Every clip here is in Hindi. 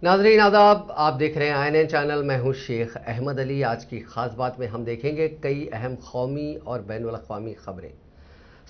नाज़रीन आदाब, आप देख रहे हैं INN चैनल। मैं हूं शेख अहमद अली। आज की खास बात में हम देखेंगे कई अहम कौमी और बैनुल अक़वामी खबरें।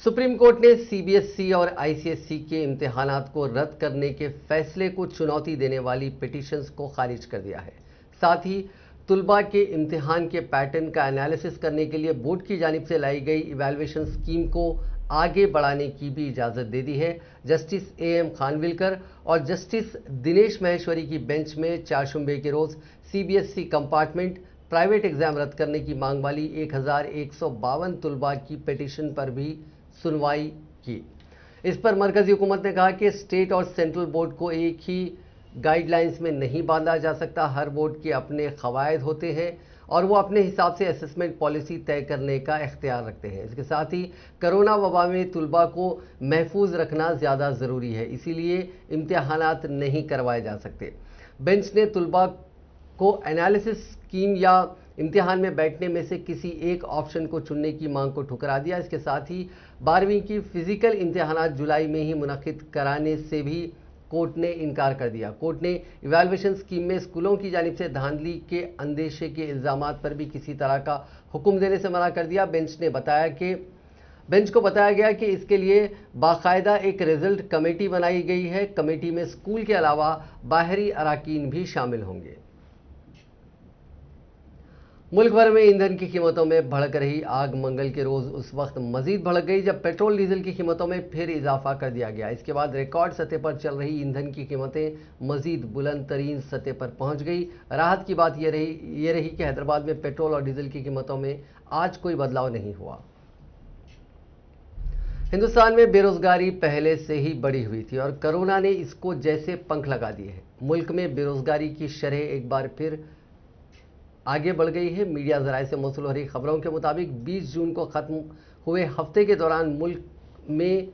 सुप्रीम कोर्ट ने CBSE और ICSE के इम्तिहानात को रद्द करने के फैसले को चुनौती देने वाली पिटीशंस को खारिज कर दिया है। साथ ही तुलबा के इम्तिहान के पैटर्न का एनालिसिस करने के लिए बोर्ड की जानिब से लाई गई इवैल्यूएशन स्कीम को आगे बढ़ाने की भी इजाज़त दे दी है। जस्टिस AM खानविलकर और जस्टिस दिनेश महेश्वरी की बेंच में 4 शुंबे के रोज़ CBSE कंपार्टमेंट प्राइवेट एग्जाम रद्द करने की मांग वाली 1152 तुलबा की पिटीशन पर भी सुनवाई की। इस पर मरकजी हुकूमत ने कहा कि स्टेट और सेंट्रल बोर्ड को एक ही गाइडलाइंस में नहीं बांधा जा सकता। हर बोर्ड के अपने कवायद होते हैं और वो अपने हिसाब से असेसमेंट पॉलिसी तय करने का इख्तियार रखते हैं। इसके साथ ही कोरोना वबा में तुलबा को महफूज रखना ज़्यादा ज़रूरी है, इसीलिए इम्तिहानात नहीं करवाए जा सकते। बेंच ने तुलबा को एनालिसिस स्कीम या इम्तिहान में बैठने में से किसी एक ऑप्शन को चुनने की मांग को ठुकरा दिया। इसके साथ ही 12वीं की फिजिकल इम्तिहानात जुलाई में ही मुनक्किद कराने से भी कोर्ट ने इनकार कर दिया। कोर्ट ने इवैल्यूएशन स्कीम में स्कूलों की जानिब से धांधली के अंदेशे के इल्ज़ामात पर भी किसी तरह का हुक्म देने से मना कर दिया। बेंच को बताया गया कि इसके लिए बाकायदा एक रिजल्ट कमेटी बनाई गई है। कमेटी में स्कूल के अलावा बाहरी अराकीन भी शामिल होंगे। मुल्क भर में ईंधन की कीमतों में भड़क रही आग मंगल के रोज उस वक्त मजीद भड़क गई जब पेट्रोल डीजल की कीमतों में फिर इजाफा कर दिया गया। इसके बाद रिकॉर्ड सतह पर चल रही ईंधन की कीमतें मजीद बुलंद तरीन सतह पर पहुंच गई। राहत की बात यह रही कि हैदराबाद में पेट्रोल और डीजल की कीमतों में आज कोई बदलाव नहीं हुआ। हिंदुस्तान में बेरोजगारी पहले से ही बढ़ी हुई थी और कोरोना ने इसको जैसे पंख लगा दिए हैं। मुल्क में बेरोजगारी की शरह एक बार फिर आगे बढ़ गई है। मीडिया जराए से मौसूल हो रही खबरों के मुताबिक 20 जून को खत्म हुए हफ्ते के दौरान मुल्क में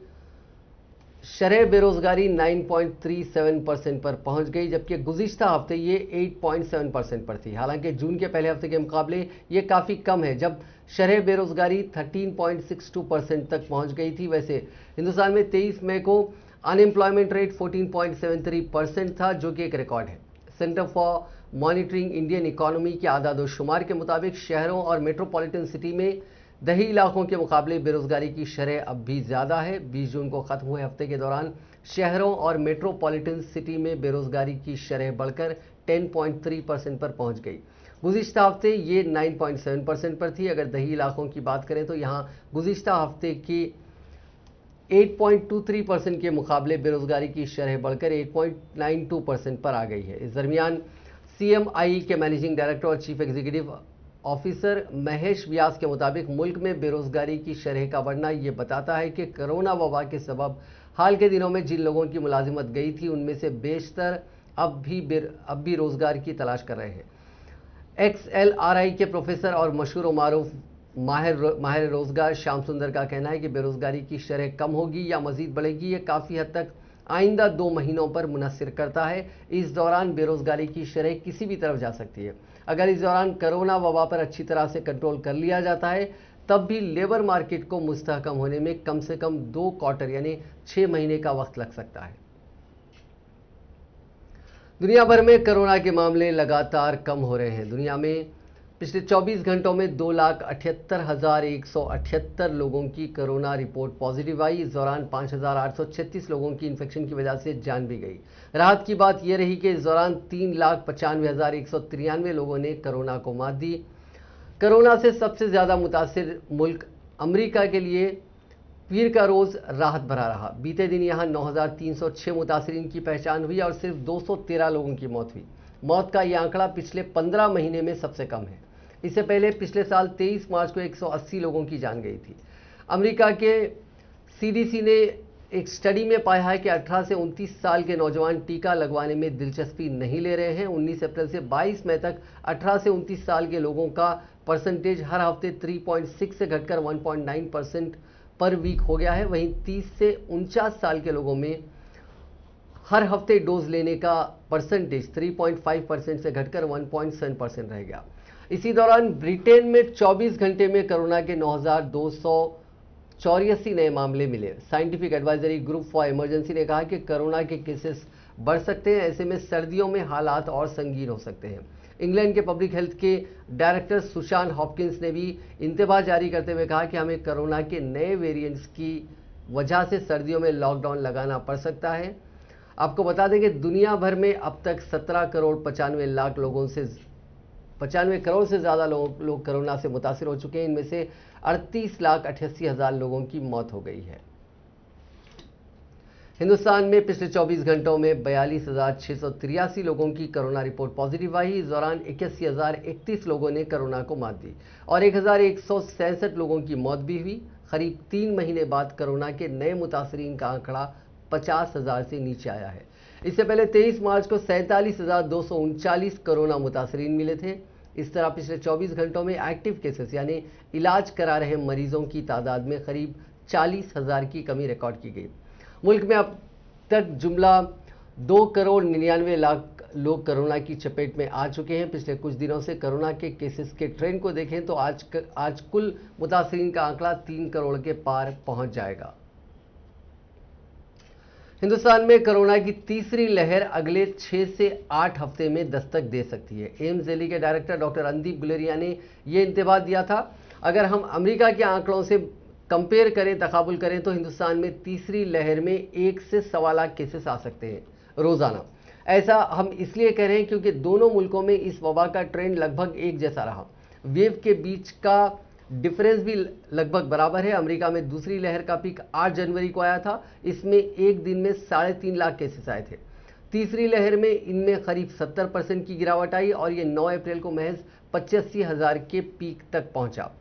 शरह बेरोजगारी 9.37% पर पहुंच गई, जबकि गुज़िश्ता हफ्ते ये 8.7% पर थी। हालांकि जून के पहले हफ्ते के मुकाबले ये काफ़ी कम है जब शरह बेरोजगारी 13.62% तक पहुंच गई थी। वैसे हिंदुस्तान में 23 मई को अनएम्प्लॉयमेंट रेट 14.73% था, जो कि एक रिकॉर्ड है। Centre for monitoring Indian economy के आदाद शुमार के मुताबिक शहरों और मेट्रोपॉलिटन सिटी में दही इलाकों के मुकाबले बेरोजगारी की शरह अब भी ज़्यादा है। 20 जून को ख़त्म हुए हफ्ते के दौरान शहरों और मेट्रोपॉलिटन सिटी में बेरोजगारी की शरह बढ़कर 10.3% पर पहुंच गई। गुज़िश्ता हफ्ते ये 9.7% पर थी। अगर दही इलाकों की बात करें तो यहाँ गुज़िश्ता हफ्ते की 8.23% के मुकाबले बेरोजगारी की शरह बढ़कर 8.92% पर आ गई है। इस दरमियान CMI के मैनेजिंग डायरेक्टर और चीफ एग्जीक्यूटिव ऑफिसर महेश व्यास के मुताबिक मुल्क में बेरोजगारी की शरह का बढ़ना ये बताता है कि कोरोना वबा के सबब हाल के दिनों में जिन लोगों की मुलाजिमत गई थी उनमें से बेशतर अब भी रोजगार की तलाश कर रहे हैं। XLRI के प्रोफेसर और मशहूर मारूफ माहिर रोजगार श्याम सुंदर का कहना है कि बेरोजगारी की शरह कम होगी या मजीद बढ़ेगी ये काफ़ी हद तक आइंदा 2 महीनों पर मुनहसिर करता है। इस दौरान बेरोजगारी की शरह किसी भी तरफ जा सकती है। अगर इस दौरान कोरोना वबा पर अच्छी तरह से कंट्रोल कर लिया जाता है तब भी लेबर मार्केट को मुस्तहकम होने में कम से कम 2 क्वार्टर यानी 6 महीने का वक्त लग सकता है। दुनिया भर में कोरोना के मामले लगातार कम हो रहे हैं। दुनिया में पिछले 24 घंटों में 2,78,178 लोगों की कोरोना रिपोर्ट पॉजिटिव आई। इस दौरान 5,836 लोगों की इन्फेक्शन की वजह से जान भी गई। राहत की बात यह रही कि इस दौरान 3,95,193 लोगों ने कोरोना को मात दी। कोरोना से सबसे ज़्यादा मुतासिर मुल्क अमरीका के लिए पीर का रोज़ राहत भरा रहा। बीते दिन यहाँ 9,306 मुतासरीन की पहचान हुई और सिर्फ 213 लोगों की मौत हुई। मौत का यह आंकड़ा पिछले 15 महीने में सबसे कम है। इससे पहले पिछले साल 23 मार्च को 180 लोगों की जान गई थी। अमेरिका के CDC ने एक स्टडी में पाया है कि 18 से 29 साल के नौजवान टीका लगवाने में दिलचस्पी नहीं ले रहे हैं। 19 अप्रैल से 22 मई तक 18 से 29 साल के लोगों का परसेंटेज हर हफ्ते 3.6 से घटकर 1.9% पर वीक हो गया है। वहीं 30 से 49 साल के लोगों में हर हफ्ते डोज लेने का परसेंटेज 3.5% से घटकर 1.7% रह गया। इसी दौरान ब्रिटेन में 24 घंटे में कोरोना के 9,284 नए मामले मिले। Scientific advisory group for emergency ने कहा कि कोरोना के केसेस बढ़ सकते हैं। ऐसे में सर्दियों में हालात और संगीन हो सकते हैं। इंग्लैंड के पब्लिक हेल्थ के डायरेक्टर सुशान हॉपकिंस ने भी इंतबाह जारी करते हुए कहा कि हमें कोरोना के नए वेरिएंट्स की वजह से सर्दियों में लॉकडाउन लगाना पड़ सकता है। आपको बता दें कि दुनिया भर में अब तक 17 करोड़ 95 लाख लोगों से 95 करोड़ से ज़्यादा लोग कोरोना से मुतासिर हो चुके हैं। इनमें से 38,88,000 लोगों की मौत हो गई है। हिंदुस्तान में पिछले 24 घंटों में 42,683 लोगों की कोरोना रिपोर्ट पॉजिटिव आई। इस दौरान 81,031 लोगों ने कोरोना को मात दी और 1,167 लोगों की मौत भी हुई। करीब 3 महीने बाद कोरोना के नए मुतासरीन का आंकड़ा 50,000 से नीचे आया है। इससे पहले 23 मार्च को 47,239 कोरोना मुतासरीन मिले थे। इस तरह पिछले 24 घंटों में एक्टिव केसेस यानी इलाज करा रहे मरीजों की तादाद में करीब 40,000 की कमी रिकॉर्ड की गई। मुल्क में अब तक जुमला 2 करोड़ 99 लाख लोग कोरोना की चपेट में आ चुके हैं। पिछले कुछ दिनों से कोरोना के केसेस के ट्रेंड को देखें तो आज कुल मुतासरीन का आंकड़ा 3 करोड़ के पार पहुंच जाएगा। हिंदुस्तान में कोरोना की तीसरी लहर अगले 6 से 8 हफ्ते में दस्तक दे सकती है। एम्स दिल्ली के डायरेक्टर डॉक्टर अंदीप गुलेरिया ने यह इंतबाह दिया था। अगर हम अमेरिका के आंकड़ों से कंपेयर करें, तकाबुल करें तो हिंदुस्तान में तीसरी लहर में 1 से 1.25 लाख केसेस आ सकते हैं रोजाना। ऐसा हम इसलिए कह रहे हैं क्योंकि दोनों मुल्कों में इस वबा का ट्रेंड लगभग एक जैसा रहा। वेव के बीच का डिफरेंस भी लगभग बराबर है। अमेरिका में दूसरी लहर का पीक 8 जनवरी को आया था। इसमें एक दिन में 3.5 लाख केसेस आए थे। तीसरी लहर में इनमें करीब 70% की गिरावट आई और ये 9 अप्रैल को महज 85,000 के पीक तक पहुंचा।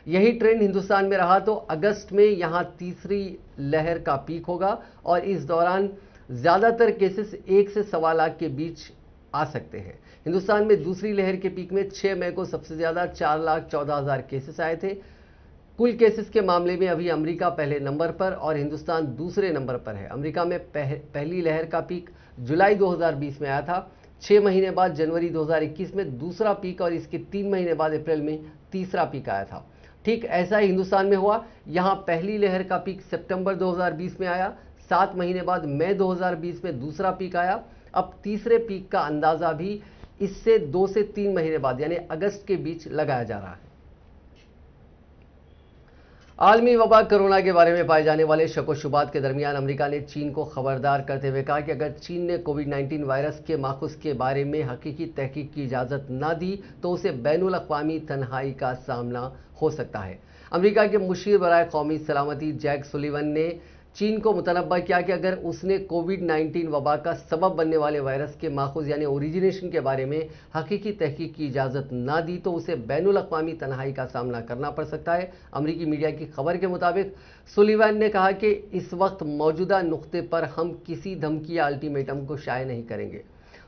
यही ट्रेंड हिंदुस्तान में रहा तो अगस्त में यहां तीसरी लहर का पीक होगा और इस दौरान ज्यादातर केसेस 1 से 1.25 लाख के बीच आ सकते हैं। हिंदुस्तान में दूसरी लहर के पीक में 6 मई को सबसे ज्यादा 4,14,000 केसेस आए थे। कुल केसेस के मामले में अभी अमेरिका पहले नंबर पर और हिंदुस्तान दूसरे नंबर पर है। अमेरिका में पहली लहर का पीक जुलाई 2020 में आया था। 6 महीने बाद जनवरी 2021 में दूसरा पीक और इसके 3 महीने बाद अप्रैल में तीसरा पीक आया था। ठीक ऐसा ही हिंदुस्तान में हुआ। यहां पहली लहर का पीक सितंबर 2020 में आया। 7 महीने बाद मई 2020 में दूसरा पीक आया। अब तीसरे पीक का अंदाजा भी इससे 2 से 3 महीने बाद यानी अगस्त के बीच लगाया जा रहा है। आलमी वबा कोरोना के बारे में पाए जाने वाले शक व शुबात के दरमियान अमेरिका ने चीन को खबरदार करते हुए कहा कि अगर चीन ने कोविड-19 वायरस के माखुज के बारे में हकीकी तहकीक की इजाज़त न दी तो उसे बैनुल अक़वामी तन्हाई का सामना हो सकता है। अमेरिका के मुशीर बराए कौमी सलामती जैक सुलिवन ने चीन को मुतनब्बा किया कि अगर उसने कोविड-19 वबा का सबब बनने वाले वायरस के माखुज यानी ओरिजिनेशन के बारे में हकीकी तहकीक की इजाज़त ना दी तो उसे बैनुल अक़वामी तन्हाई का सामना करना पड़ सकता है। अमेरिकी मीडिया की खबर के मुताबिक सुलिवन ने कहा कि इस वक्त मौजूदा नुक्ते पर हम किसी धमकी या अल्टीमेटम को शाये नहीं करेंगे।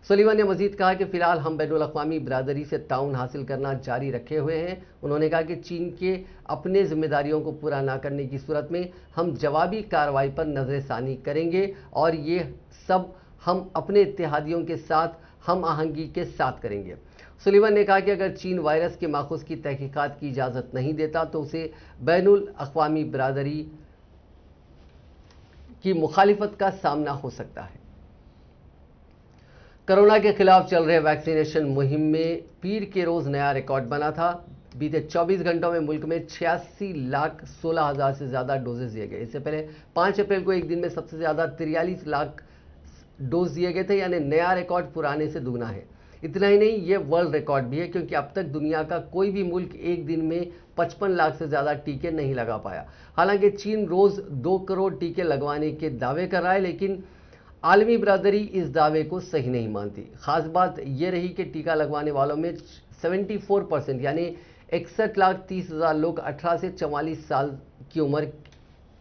सुलिवन ने मजीद कहा कि फिलहाल हम बैनुल अक़वामी बिरादरी से ताउन हासिल करना जारी रखे हुए हैं। उन्होंने कहा कि चीन के अपने जिम्मेदारियों को पूरा ना करने की सूरत में हम जवाबी कार्रवाई पर नजरसानी करेंगे और ये सब हम अपने इत्तेहादियों के साथ हम आहंगी के साथ करेंगे। सुलिवन ने कहा कि अगर चीन वायरस के माखुज की तहकीकात की इजाज़त नहीं देता तो उसे बैनुल अक़वामी बिरादरी की मुखालिफत का सामना हो सकता है। कोरोना के खिलाफ चल रहे वैक्सीनेशन मुहिम में पीर के रोज नया रिकॉर्ड बना था। बीते 24 घंटों में मुल्क में 86,16,000 से ज्यादा डोजेज दिए गए। इससे पहले 5 अप्रैल को एक दिन में सबसे ज्यादा 43 लाख डोज दिए गए थे, यानी नया रिकॉर्ड पुराने से दुगना है। इतना ही नहीं, ये वर्ल्ड रिकॉर्ड भी है क्योंकि अब तक दुनिया का कोई भी मुल्क एक दिन में 55 लाख से ज्यादा टीके नहीं लगा पाया। हालांकि चीन रोज 2 करोड़ टीके लगवाने के दावे कर रहा है, लेकिन आलमी बिरादरी इस दावे को सही नहीं मानती। खास बात यह रही कि टीका लगवाने वालों में 74% यानी 61,30,000 लोग 18 से 44 साल की उम्र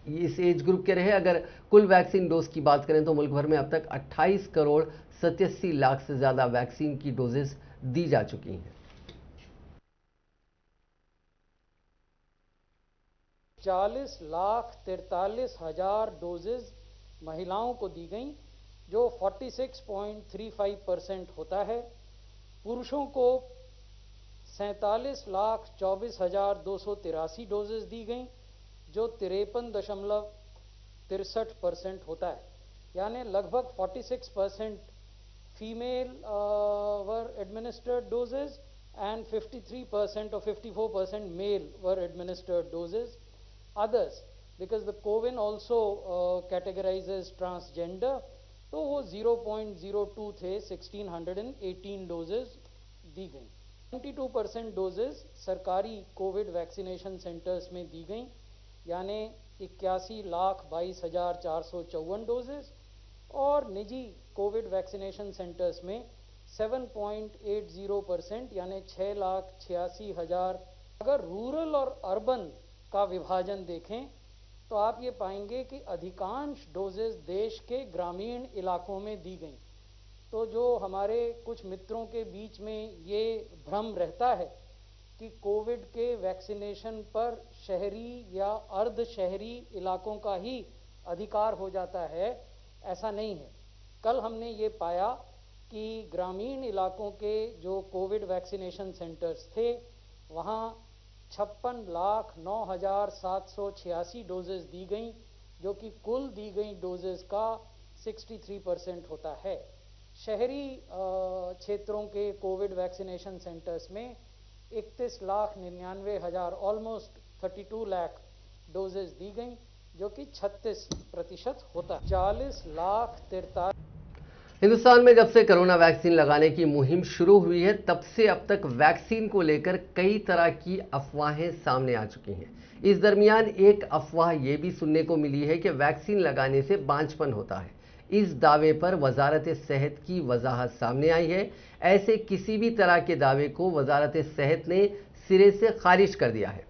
इस एज ग्रुप के रहे। अगर कुल वैक्सीन डोज की बात करें तो मुल्क भर में अब तक 28 करोड़ 87 लाख से ज्यादा वैक्सीन की डोजेस दी जा चुकी हैं। 40,43,000 डोजेज महिलाओं को दी गई, जो 46.35% होता है। पुरुषों को 47,24,283 डोजेज दी गई, जो 53.63% होता है। यानी लगभग 46% female were administered doses and 53% or 54% male were administered doses. Others, because the CoWIN also categorizes transgender, तो वो 0.02 थे, 1618 डोजेज दी गई। 22% डोजेज सरकारी कोविड वैक्सीनेशन सेंटर्स में दी गई, यानी 81,22,454 डोजेज, और निजी कोविड वैक्सीनेशन सेंटर्स में 7.80% यानी 6,86,000। अगर रूरल और अर्बन का विभाजन देखें तो आप ये पाएंगे कि अधिकांश डोजेज देश के ग्रामीण इलाकों में दी गई। तो जो हमारे कुछ मित्रों के बीच में ये भ्रम रहता है कि कोविड के वैक्सीनेशन पर शहरी या अर्ध शहरी इलाकों का ही अधिकार हो जाता है, ऐसा नहीं है। कल हमने ये पाया कि ग्रामीण इलाकों के जो कोविड वैक्सीनेशन सेंटर्स थे वहाँ 56,09,786 डोजेज दी गई, जो कि कुल दी गई डोजेज का 63% होता है। शहरी क्षेत्रों के कोविड वैक्सीनेशन सेंटर्स में 31,99,000 ऑलमोस्ट 32 लाख डोजेज दी गई, जो कि 36% होता है। 40,43,000। हिंदुस्तान में जब से कोरोना वैक्सीन लगाने की मुहिम शुरू हुई है तब से अब तक वैक्सीन को लेकर कई तरह की अफवाहें सामने आ चुकी हैं। इस दरमियान एक अफवाह ये भी सुनने को मिली है कि वैक्सीन लगाने से बांझपन होता है। इस दावे पर वजारत सेहत की वजाहत सामने आई है। ऐसे किसी भी तरह के दावे को वजारत सेहत ने सिरे से खारिज कर दिया है।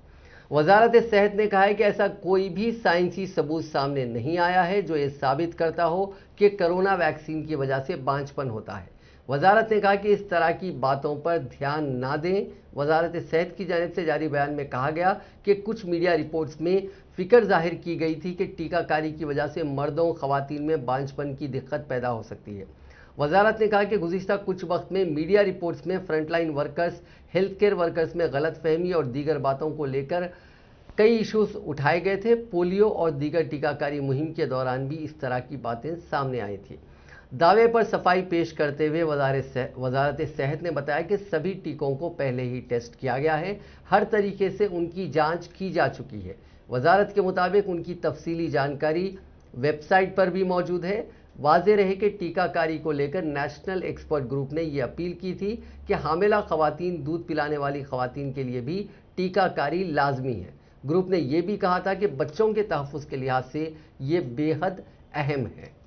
वजारत सेहत ने कहा है कि ऐसा कोई भी साइंसी सबूत सामने नहीं आया है जो ये साबित करता हो कि कोरोना वैक्सीन की वजह से बांझपन होता है। वजारत ने कहा कि इस तरह की बातों पर ध्यान ना दें। वजारत सेहत की जानिब से जारी बयान में कहा गया कि कुछ मीडिया रिपोर्ट्स में फिक्र जाहिर की गई थी कि टीकाकारी की वजह से मर्दों खवातीन में बांझपन की दिक्कत पैदा हो सकती है। वजारत ने कहा कि गुज़िश्ता कुछ वक्त में मीडिया रिपोर्ट्स में frontline workers, health care workers में गलतफहमी और दीगर बातों को लेकर कई इश्यूज उठाए गए थे। पोलियो और दीगर टीकाकारी मुहिम के दौरान भी इस तरह की बातें सामने आई थी। दावे पर सफाई पेश करते हुए वजारत सेहत ने बताया कि सभी टीकों को पहले ही टेस्ट किया गया है, हर तरीके से उनकी जांच की जा चुकी है। वजारत के मुताबिक उनकी तफसीली जानकारी वेबसाइट पर भी मौजूद है। वाज़ेह रहे कि टीकाकारी को लेकर नेशनल एक्सपर्ट ग्रुप ने यह अपील की थी कि हामिला खवातीन, दूध पिलाने वाली खवातीन के लिए भी टीकाकारी लाजमी है। ग्रुप ने यह भी कहा था कि बच्चों के तहफ़्फ़ुज़ के लिहाज से ये बेहद अहम है।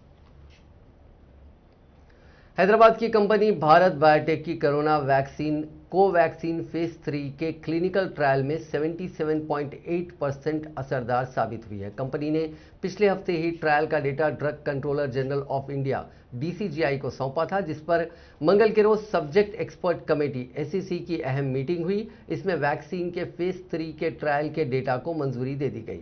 हैदराबाद की कंपनी भारत बायोटेक की कोरोना वैक्सीन कोवैक्सीन फेज 3 के क्लिनिकल ट्रायल में 77.8% असरदार साबित हुई है। कंपनी ने पिछले हफ्ते ही ट्रायल का data drug controller general of India DCGI को सौंपा था, जिस पर मंगल के रोज सब्जेक्ट एक्सपर्ट कमेटी SEC की अहम मीटिंग हुई। इसमें वैक्सीन के फेज 3 के ट्रायल के डेटा को मंजूरी दे दी गई।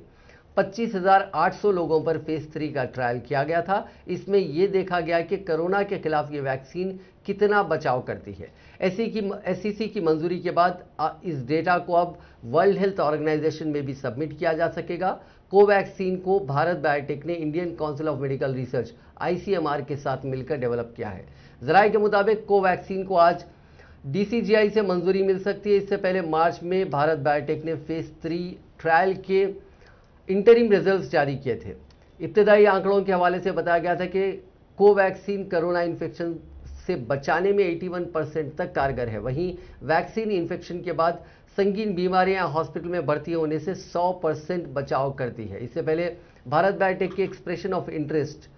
25,800 लोगों पर फेज 3 का ट्रायल किया गया था। इसमें यह देखा गया कि कोरोना के खिलाफ ये वैक्सीन कितना बचाव करती है। SEC की मंजूरी के बाद इस डेटा को अब वर्ल्ड हेल्थ ऑर्गेनाइजेशन में भी सबमिट किया जा सकेगा। कोवैक्सीन को भारत बायोटेक ने Indian council of medical research ICMR के साथ मिलकर डेवलप किया है। जराये के मुताबिक कोवैक्सीन को आज DCGI से मंजूरी मिल सकती है। इससे पहले मार्च में भारत बायोटेक ने फेज 3 ट्रायल के इंटरिम रिजल्ट्स जारी किए थे। इब्तदाई आंकड़ों के हवाले से बताया गया था कि कोवैक्सीन कोरोना इन्फेक्शन से बचाने में 81% तक कारगर है। वहीं वैक्सीन इन्फेक्शन के बाद संगीन बीमारियां हॉस्पिटल में भर्ती होने से 100% बचाव करती है। इससे पहले भारत बायोटेक के एक्सप्रेशन ऑफ इंटरेस्ट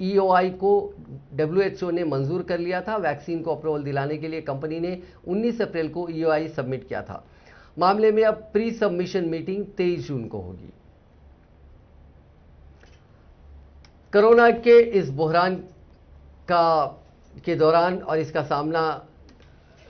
EOI को WHO ने मंजूर कर लिया था। वैक्सीन को अप्रूवल दिलाने के लिए कंपनी ने 19 अप्रैल को EOI सबमिट किया था। मामले में अब प्री सबमिशन मीटिंग 23 जून को होगी। कोरोना के इस बहरान के दौरान और इसका सामना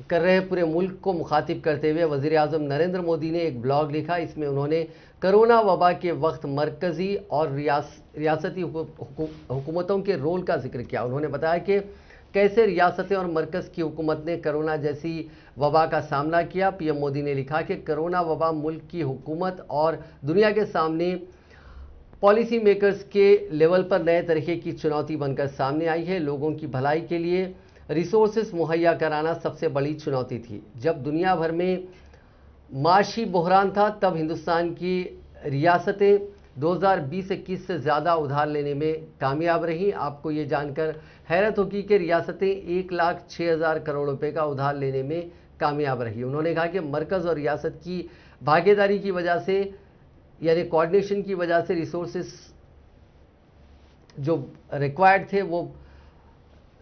कर रहे पूरे मुल्क को मुखातिब करते हुए वज़ीर आज़म नरेंद्र मोदी ने एक ब्लॉग लिखा। इसमें उन्होंने कोरोना वबा के वक्त मरकज़ी और रियासती हुकूमतों के रोल का जिक्र किया। उन्होंने बताया कि कैसे रियासतें और मरकज़ की हुकूमत ने कोरोना जैसी वबा का सामना किया। PM मोदी ने लिखा कि कोरोना वबा मुल्क की हुकूमत और दुनिया के सामने पॉलिसी मेकर्स के लेवल पर नए तरीके की चुनौती बनकर सामने आई है। लोगों की भलाई के लिए रिसोर्सेस मुहैया कराना सबसे बड़ी चुनौती थी। जब दुनिया भर में माशी बहरान था, तब हिंदुस्तान की रियासतें 2020-21 से ज़्यादा उधार लेने में कामयाब रहीं। आपको ये जानकर हैरत होगी कि रियासतें 1,06,000 करोड़ रुपए का उधार लेने में कामयाब रही। उन्होंने कहा कि मरकज़ और रियासत की भागीदारी की वजह से, यानी कोऑर्डिनेशन की वजह से, रिसोर्सेस जो रिक्वायर्ड थे वो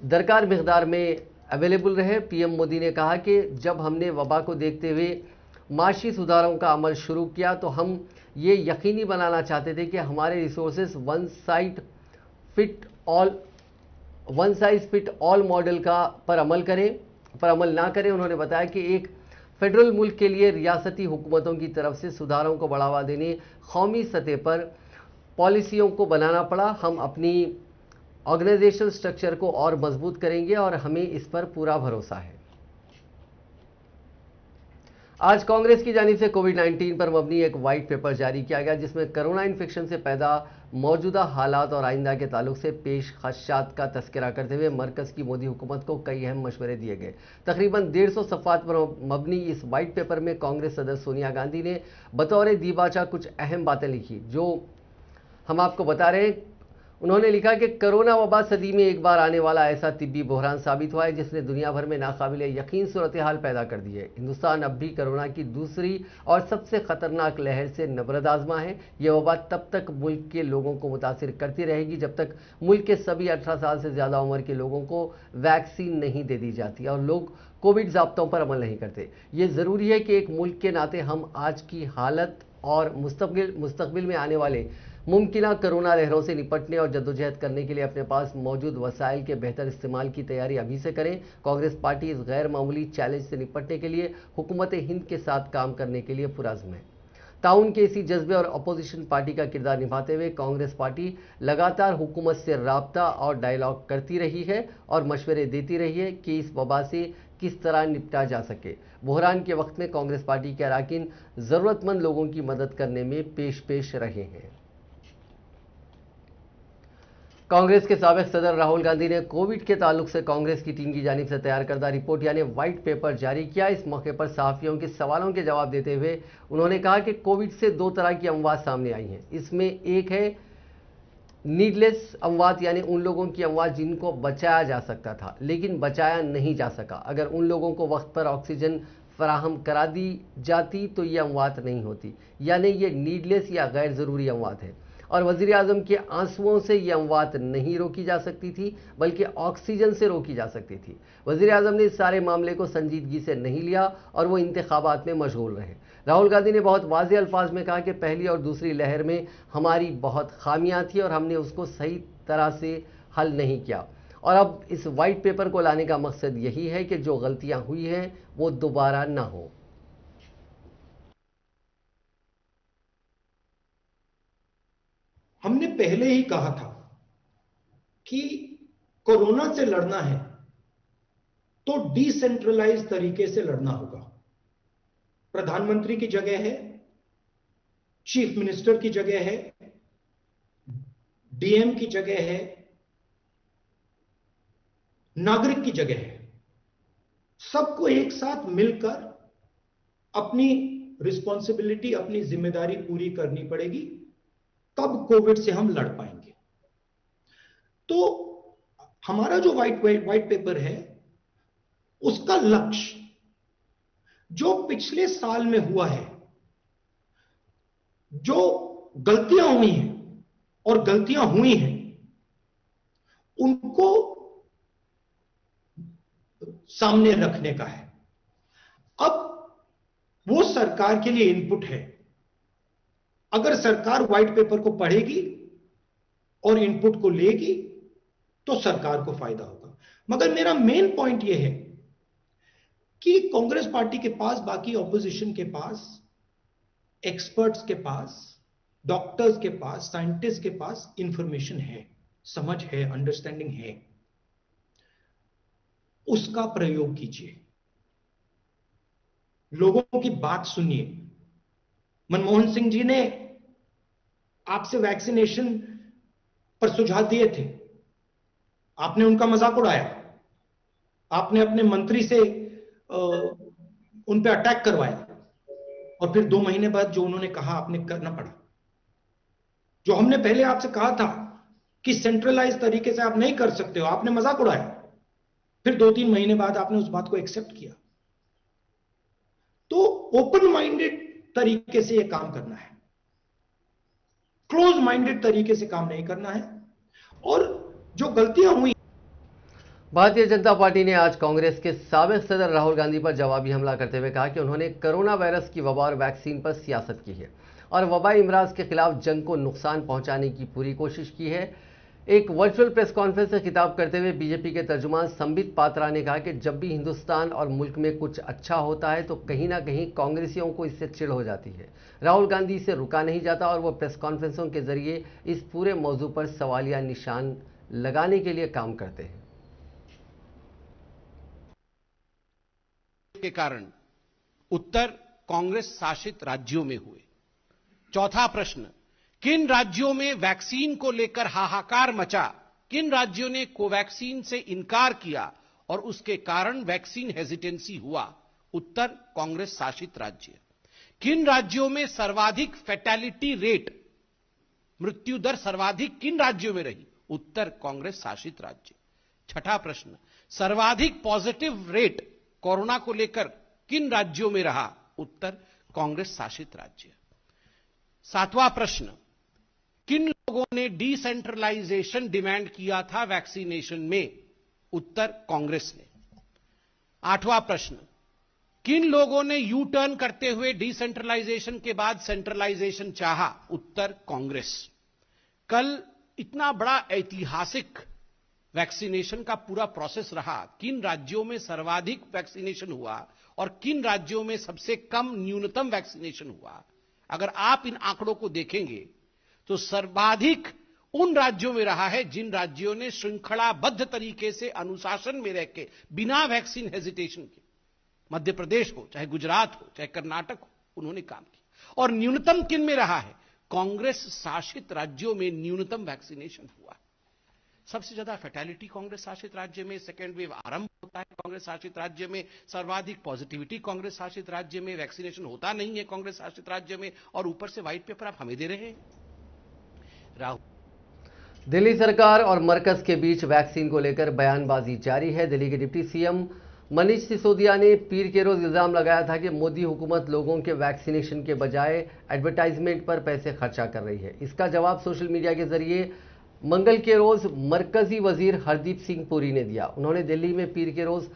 दरकार मिकदार में अवेलेबल रहे। पीएम मोदी ने कहा कि जब हमने वबा को देखते हुए माशी सुधारों का अमल शुरू किया तो हम ये यकीनी बनाना चाहते थे कि हमारे resources one size fit all model पर अमल ना करें। उन्होंने बताया कि एक फेडरल मुल्क के लिए रियासती हुकूमतों की तरफ से सुधारों को बढ़ावा देने कौमी सतह पर पॉलिसियों को बनाना पड़ा। हम अपनी ऑर्गेनाइजेशनल स्ट्रक्चर को और मजबूत करेंगे और हमें इस पर पूरा भरोसा है। आज कांग्रेस की जानिब से कोविड-19 पर मबनी एक वाइट पेपर जारी किया गया, जिसमें कोरोना इन्फेक्शन से पैदा मौजूदा हालात और आइंदा के ताल्लुक से पेश खदशात का तस्करा करते हुए मरकज़ की मोदी हुकूमत को कई अहम मशवरे दिए गए। तकरीबन 150 सफ़ात पर मबनी इस वाइट पेपर में कांग्रेस सदस्य सोनिया गांधी ने बतौर दीबाचा कुछ अहम बातें लिखी, जो हम आपको बता रहे हैं। उन्होंने लिखा कि कोरोना वबा सदी में एक बार आने वाला ऐसा तिब्बी बहरान साबित हुआ है जिसने दुनिया भर में नाकाबिले यकीन सूरत हाल पैदा कर दी है। हिंदुस्तान अब भी कोरोना की दूसरी और सबसे खतरनाक लहर से नबरद आजमा है। यह वबा तब तक मुल्क के लोगों को मुतासिर करती रहेगी जब तक मुल्क के सभी 18 साल से ज़्यादा उम्र के लोगों को वैक्सीन नहीं दे दी जाती और लोग कोविड ज़ाब्तों पर अमल नहीं करते। ये ज़रूरी है कि एक मुल्क के नाते हम आज की हालत और मुस्तकबिल में आने वाले मुमकिना कोरोना लहरों से निपटने और जद्दोजहद करने के लिए अपने पास मौजूद वसाइल के बेहतर इस्तेमाल की तैयारी अभी से करें। कांग्रेस पार्टी इस गैर मामूली चैलेंज से निपटने के लिए हुकूमत हिंद के साथ काम करने के लिए पुरज़्म है। ताउन के इसी जज्बे और अपोजिशन पार्टी का किरदार निभाते हुए कांग्रेस पार्टी लगातार हुकूमत से राब्ता और डायलॉग करती रही है और मशवरे देती रही है कि इस वबा से किस तरह निपटा जा सके। बहरान के वक्त में कांग्रेस पार्टी के अरकान ज़रूरतमंद लोगों की मदद करने में पेश रहे हैं। कांग्रेस के साबिक सदर राहुल गांधी ने कोविड के ताल्लुक से कांग्रेस की टीम की जानिब से तैयार करदा रिपोर्ट यानी व्हाइट पेपर जारी किया। इस मौके पर सहाफ़ियों के सवालों के जवाब देते हुए उन्होंने कहा कि कोविड से दो तरह की अमवात सामने आई हैं। इसमें एक है नीडलेस अमवात, यानी उन लोगों की अमवात जिनको बचाया जा सकता था लेकिन बचाया नहीं जा सका। अगर उन लोगों को वक्त पर ऑक्सीजन फराहम करा दी जाती तो ये अमवात नहीं होती, यानी ये नीडलेस या गैर ज़रूरी अमवात है। और वज़ीर आज़म के आंसुओं से ये अमवात नहीं रोकी जा सकती थी बल्कि ऑक्सीजन से रोकी जा सकती थी। वज़ीर आज़म ने इस सारे मामले को संजीदगी से नहीं लिया और वो इंतखाबात में मशगूल रहे। राहुल गांधी ने बहुत वाज़ेह अल्फाज में कहा कि पहली और दूसरी लहर में हमारी बहुत खामियां थी और हमने उसको सही तरह से हल नहीं किया और अब इस वाइट पेपर को लाने का मकसद यही है कि जो गलतियां हुई हैं वो दोबारा ना हो। हमने पहले ही कहा था कि कोरोना से लड़ना है तो डिसेंट्रलाइज तरीके से लड़ना होगा। प्रधानमंत्री की जगह है, चीफ मिनिस्टर की जगह है, डीएम की जगह है, नागरिक की जगह है। सबको एक साथ मिलकर अपनी रिस्पॉन्सिबिलिटी, अपनी जिम्मेदारी पूरी करनी पड़ेगी, तब कोविड से हम लड़ पाएंगे। तो हमारा जो व्हाइट पेपर है उसका लक्ष्य जो पिछले साल में हुआ है, जो गलतियां हुई हैं और गलतियां हुई हैं उनको सामने रखने का है। अब वो सरकार के लिए इनपुट है। अगर सरकार व्हाइट पेपर को पढ़ेगी और इनपुट को लेगी तो सरकार को फायदा होगा। मगर मेरा मेन पॉइंट यह है कि कांग्रेस पार्टी के पास, बाकी ऑपोजिशन के पास, एक्सपर्ट्स के पास, डॉक्टर्स के पास, साइंटिस्ट के पास इंफॉर्मेशन है, समझ है, अंडरस्टैंडिंग है। उसका प्रयोग कीजिए, लोगों की बात सुनिए। मनमोहन सिंह जी ने आपसे वैक्सीनेशन पर सुझाव दिए थे, आपने उनका मजाक उड़ाया, आपने अपने मंत्री से उन पे अटैक करवाया और फिर 2 महीने बाद जो उन्होंने कहा आपने करना पड़ा। जो हमने पहले आपसे कहा था कि सेंट्रलाइज तरीके से आप नहीं कर सकते हो, आपने मजाक उड़ाया, फिर 2-3 महीने बाद आपने उस बात को एक्सेप्ट किया। तो ओपन माइंडेड तरीके से यह काम करना है, क्लोज माइंडेड तरीके से काम नहीं करना है। और जो गलतियां हुई, भारतीय जनता पार्टी ने आज कांग्रेस के साबिक सदर राहुल गांधी पर जवाबी हमला करते हुए कहा कि उन्होंने कोरोना वायरस की वबा और वैक्सीन पर सियासत की है और वबाई इमराज के खिलाफ जंग को नुकसान पहुंचाने की पूरी कोशिश की है। एक वर्चुअल प्रेस कॉन्फ्रेंस से खिताब करते हुए बीजेपी के तर्जुमान संबित पात्रा ने कहा कि जब भी हिंदुस्तान और मुल्क में कुछ अच्छा होता है तो कहीं ना कहीं कांग्रेसियों को इससे चिढ़ हो जाती है। राहुल गांधी इसे रुका नहीं जाता और वो प्रेस कॉन्फ्रेंसों के जरिए इस पूरे मौजू पर सवालिया निशान लगाने के लिए काम करते हैं। के कारण उत्तर कांग्रेस शासित राज्यों में हुए। चौथा प्रश्न, किन राज्यों में वैक्सीन को लेकर हाहाकार मचा, किन राज्यों ने कोवैक्सीन से इनकार किया और उसके कारण वैक्सीन हेजिटेंसी हुआ? उत्तर कांग्रेस शासित राज्य। किन राज्यों में सर्वाधिक फैटेलिटी रेट, मृत्यु दर सर्वाधिक किन राज्यों में रही? उत्तर कांग्रेस शासित राज्य। छठा प्रश्न, सर्वाधिक पॉजिटिव रेट कोरोना को लेकर किन राज्यों में रहा? उत्तर कांग्रेस शासित राज्य। सातवां प्रश्न, किन लोगों ने डिसेंट्रलाइजेशन डिमांड किया था वैक्सीनेशन में? उत्तर कांग्रेस ने। आठवां प्रश्न, किन लोगों ने यू टर्न करते हुए डिसेंट्रलाइजेशन के बाद सेंट्रलाइजेशन चाहा? उत्तर कांग्रेस। कल इतना बड़ा ऐतिहासिक वैक्सीनेशन का पूरा प्रोसेस रहा, किन राज्यों में सर्वाधिक वैक्सीनेशन हुआ और किन राज्यों में सबसे कम न्यूनतम वैक्सीनेशन हुआ? अगर आप इन आंकड़ों को देखेंगे तो सर्वाधिक उन राज्यों में रहा है जिन राज्यों ने श्रृंखलाबद्ध तरीके से अनुशासन में रहकर बिना वैक्सीन हेजिटेशन के, मध्य प्रदेश हो, चाहे गुजरात हो, चाहे कर्नाटक हो, उन्होंने काम किया। और न्यूनतम किन में रहा है? कांग्रेस शासित राज्यों में न्यूनतम वैक्सीनेशन हुआ। सबसे ज्यादा फैटेलिटी कांग्रेस शासित राज्य में, सेकेंड वेव आरंभ होता है कांग्रेस शासित राज्य में, सर्वाधिक पॉजिटिविटी कांग्रेस शासित राज्य में, वैक्सीनेशन होता नहीं है कांग्रेस शासित राज्य में, और ऊपर से व्हाइट पेपर आप हमें दे रहे हैं। राहुल। दिल्ली सरकार और मरकज के बीच वैक्सीन को लेकर बयानबाजी जारी है। दिल्ली के डिप्टी सीएम मनीष सिसोदिया ने पीर के रोज इल्जाम लगाया था कि मोदी हुकूमत लोगों के वैक्सीनेशन के बजाय एडवर्टाइजमेंट पर पैसे खर्चा कर रही है। इसका जवाब सोशल मीडिया के जरिए मंगल के रोज मरकजी वजीर हरदीप सिंह पुरी ने दिया। उन्होंने दिल्ली में पीर के रोज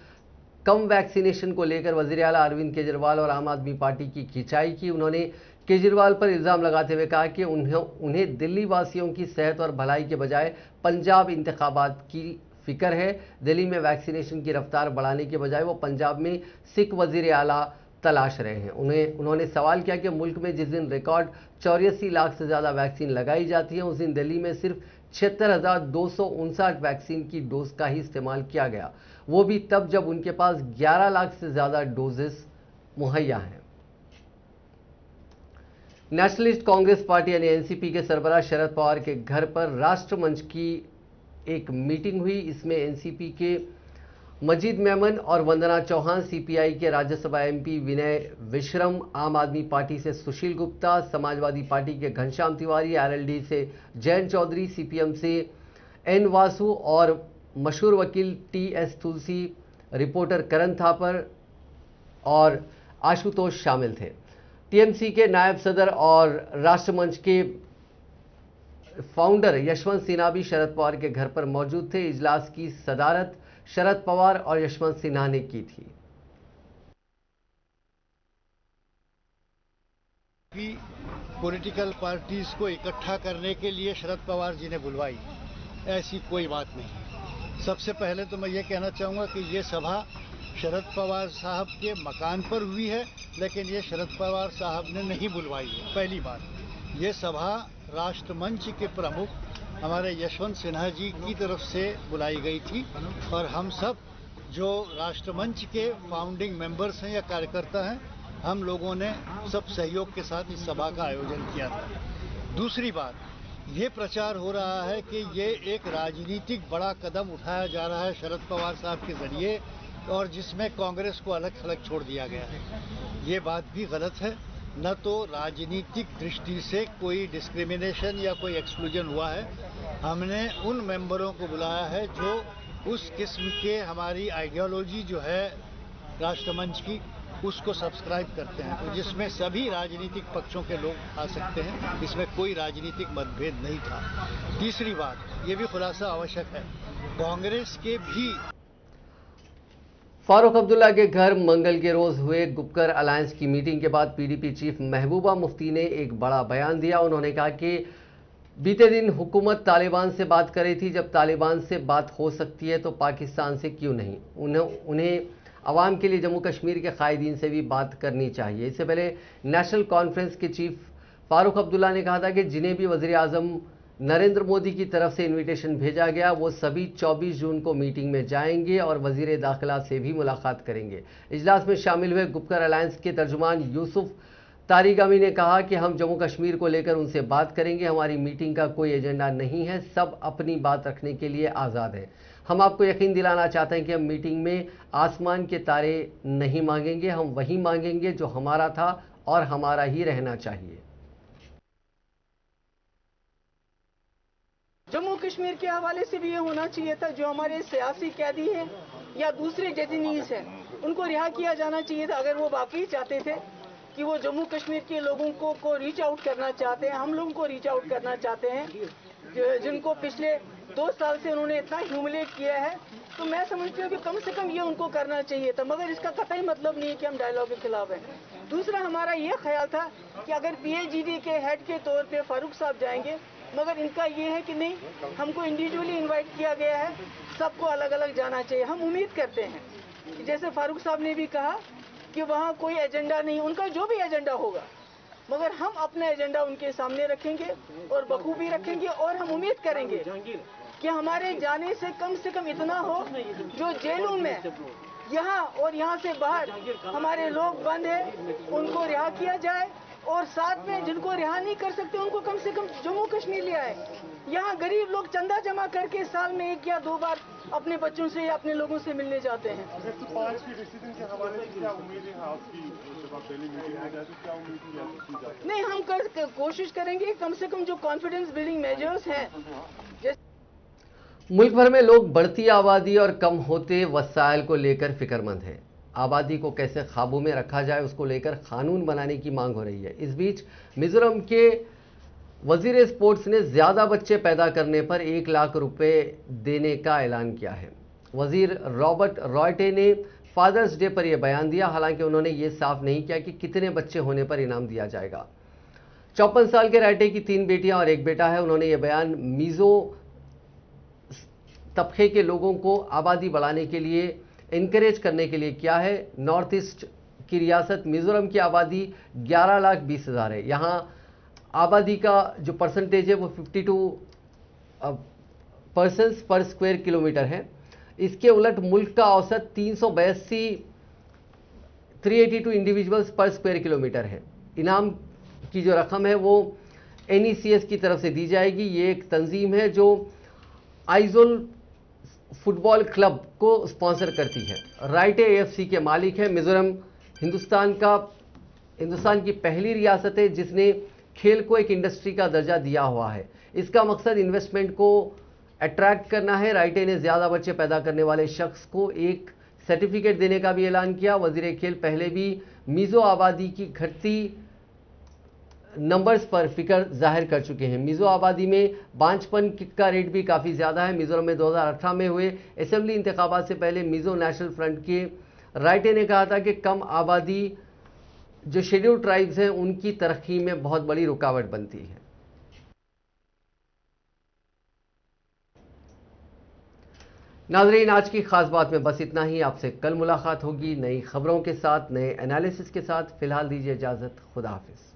कम वैक्सीनेशन को लेकर वजीर आला अरविंद केजरीवाल और आम आदमी पार्टी की खिंचाई की। उन्होंने केजरीवाल पर इल्जाम लगाते हुए कहा कि उन्हें दिल्ली वासियों की सेहत और भलाई के बजाय पंजाब इंतखाबात की फिक्र है। दिल्ली में वैक्सीनेशन की रफ्तार बढ़ाने के बजाय वो पंजाब में सिख वजीर आला तलाश रहे हैं। उन्होंने सवाल किया कि मुल्क में जिस दिन रिकॉर्ड 84 लाख से ज़्यादा वैक्सीन लगाई जाती है, उस दिन दिल्ली में सिर्फ 76,259 वैक्सीन की डोज का ही इस्तेमाल किया गया, वो भी तब जब उनके पास 11 लाख से ज़्यादा डोजेस मुहैया हैं। नेशनलिस्ट कांग्रेस पार्टी यानी एनसीपी के सरबराह शरद पवार के घर पर राष्ट्रमंच की एक मीटिंग हुई। इसमें एनसीपी के मजीद मेमन और वंदना चौहान, सीपीआई के राज्यसभा एमपी विनय विश्रम, आम आदमी पार्टी से सुशील गुप्ता, समाजवादी पार्टी के घनश्याम तिवारी, आरएलडी से जयंत चौधरी, सीपीएम से एन वासु और मशहूर वकील टीएस तुलसी, रिपोर्टर करण थापर और आशुतोष शामिल थे। टीएमसी के नायब सदर और राष्ट्रमंच के फाउंडर यशवंत सिन्हा भी शरद पवार के घर पर मौजूद थे। इजलास की सदारत शरद पवार और यशवंत सिन्हा ने की थी। पॉलिटिकल पार्टीज को इकट्ठा करने के लिए शरद पवार जी ने बुलवाई, ऐसी कोई बात नहीं। सबसे पहले तो मैं ये कहना चाहूँगा कि ये सभा शरद पवार साहब के मकान पर हुई है, लेकिन ये शरद पवार साहब ने नहीं बुलवाई है। पहली बात, ये सभा राष्ट्रमंच के प्रमुख हमारे यशवंत सिन्हा जी की तरफ से बुलाई गई थी और हम सब जो राष्ट्रमंच के फाउंडिंग मेंबर्स हैं या कार्यकर्ता हैं, हम लोगों ने सब सहयोग के साथ इस सभा का आयोजन किया था। दूसरी बात, ये प्रचार हो रहा है कि ये एक राजनीतिक बड़ा कदम उठाया जा रहा है शरद पवार साहब के जरिए, और जिसमें कांग्रेस को अलग थलग छोड़ दिया गया है। ये बात भी गलत है। न तो राजनीतिक दृष्टि से कोई डिस्क्रिमिनेशन या कोई एक्सक्लूजन हुआ है। हमने उन मेंबरों को बुलाया है जो उस किस्म के हमारी आइडियोलॉजी जो है राष्ट्रमंच की, उसको सब्सक्राइब करते हैं, तो जिसमें सभी राजनीतिक पक्षों के लोग आ सकते हैं। इसमें कोई राजनीतिक मतभेद नहीं था। तीसरी बात, ये भी खुलासा आवश्यक है, कांग्रेस के भी फारूक अब्दुल्ला के घर मंगल के रोज हुए गुपकर अलायंस की मीटिंग के बाद पीडीपी चीफ महबूबा मुफ्ती ने एक बड़ा बयान दिया। उन्होंने कहा कि बीते दिन हुकूमत तालिबान से बात कर रही थी। जब तालिबान से बात हो सकती है तो पाकिस्तान से क्यों नहीं? उन्हें अवाम के लिए जम्मू कश्मीर के कायदीन से भी बात करनी चाहिए। इससे पहले नेशनल कॉन्फ्रेंस के चीफ फारूक अब्दुल्ला ने कहा था कि जिन्हें भी वज़ीर आज़म नरेंद्र मोदी की तरफ से इनविटेशन भेजा गया वो सभी 24 जून को मीटिंग में जाएंगे और वज़ीर दाखिला से भी मुलाकात करेंगे। इजलास में शामिल हुए गुपकर अलायंस के तर्जुमान यूसुफ तारिगामी ने कहा कि हम जम्मू कश्मीर को लेकर उनसे बात करेंगे। हमारी मीटिंग का कोई एजेंडा नहीं है, सब अपनी बात रखने के लिए आज़ाद हैं। हम आपको यकीन दिलाना चाहते हैं कि हम मीटिंग में आसमान के तारे नहीं मांगेंगे, हम वही मांगेंगे जो हमारा था और हमारा ही रहना चाहिए। जम्मू कश्मीर के हवाले से भी ये होना चाहिए था, जो हमारे सियासी कैदी हैं या दूसरे डेटेनीज हैं उनको रिहा किया जाना चाहिए था। अगर वो वाकई चाहते थे कि वो जम्मू कश्मीर के लोगों को रीच आउट करना चाहते हैं, हम लोगों को रीच आउट करना चाहते हैं, जिनको पिछले 2 साल से उन्होंने इतना ह्यूमिलेट किया है, तो मैं समझती हूँ कि कम से कम ये उनको करना चाहिए था। मगर इसका कतई मतलब नहीं है कि हम डायलॉग के खिलाफ हैं। दूसरा, हमारा ये ख्याल था कि अगर पीएचडी के हेड के तौर पे फारूक साहब जाएंगे, मगर इनका ये है कि नहीं, हमको इंडिविजुअली इन्वाइट किया गया है, सबको अलग अलग जाना चाहिए। हम उम्मीद करते हैं कि जैसे फारूक साहब ने भी कहा कि वहाँ कोई एजेंडा नहीं, उनका जो भी एजेंडा होगा, मगर हम अपना एजेंडा उनके सामने रखेंगे और बखूबी रखेंगे। और हम उम्मीद करेंगे कि हमारे जाने से कम इतना हो, जो जेलों में यहाँ और यहाँ से बाहर हमारे लोग बंद हैं उनको रिहा किया जाए, और साथ में जिनको रिहा नहीं कर सकते उनको कम से कम जम्मू कश्मीर ले आए। यहाँ गरीब लोग चंदा जमा करके साल में 1 या 2 बार अपने बच्चों से या अपने लोगों से मिलने जाते हैं। 105 की डिसीजन के हवाले से क्या उम्मीद है आपकी? जब आप पहली मीटिंग में जाए तो क्या उम्मीद है? नहीं, हम कोशिश करेंगे कम से कम जो कॉन्फिडेंस बिल्डिंग मेजर्स हैं। मुल्क भर में लोग बढ़ती आबादी और कम होते वसाइल को लेकर फिक्रमंद हैं। आबादी को कैसे काबू में रखा जाए उसको लेकर कानून बनाने की मांग हो रही है। इस बीच मिजोरम के वजीर स्पोर्ट्स ने ज़्यादा बच्चे पैदा करने पर 1 लाख रुपए देने का ऐलान किया है। वजीर रॉबर्ट रॉयटे ने फादर्स डे पर यह बयान दिया। हालांकि उन्होंने ये साफ नहीं किया कि कितने बच्चे होने पर इनाम दिया जाएगा। 54 साल के रायटे की 3 बेटियां और 1 बेटा है। उन्होंने ये बयान मिजो तबके के लोगों को आबादी बढ़ाने के लिए इनकरेज करने के लिए किया है। नॉर्थ ईस्ट की रियासत मिजोरम की आबादी 11,20,000 है। यहाँ आबादी का जो परसेंटेज है वो 52 पर्सन्स पर स्क्वायर किलोमीटर है। इसके उलट मुल्क का औसत 382 इंडिविजुअल्स पर स्क्वायर किलोमीटर है। इनाम की जो रकम है वो NECS की तरफ से दी जाएगी। ये एक तंजीम है जो आइजोल फुटबॉल क्लब को स्पॉन्सर करती है। राइटे AFC के मालिक है। मिजोरम हिंदुस्तान की पहली रियासत है जिसने खेल को एक इंडस्ट्री का दर्जा दिया हुआ है। इसका मकसद इन्वेस्टमेंट को अट्रैक्ट करना है। राइटे ने ज़्यादा बच्चे पैदा करने वाले शख्स को एक सर्टिफिकेट देने का भी ऐलान किया। वजीर खेल पहले भी मिजो आबादी की घटती नंबर्स पर फिक्र जाहिर कर चुके हैं। मिजो आबादी में बांझपन का रेट भी काफ़ी ज़्यादा है। मिजोरम में 2018 में हुए असेंबली इंतखाबात से पहले मिजो नेशनल फ्रंट के राइटे ने कहा था कि कम आबादी जो शेड्यूल्ड ट्राइब्स हैं उनकी तरक्की में बहुत बड़ी रुकावट बनती है। नाज़रीन, आज की खास बात में बस इतना ही। आपसे कल मुलाकात होगी नई खबरों के साथ, नए एनालिसिस के साथ। फिलहाल दीजिए इजाज़त। खुदा हाफिज़।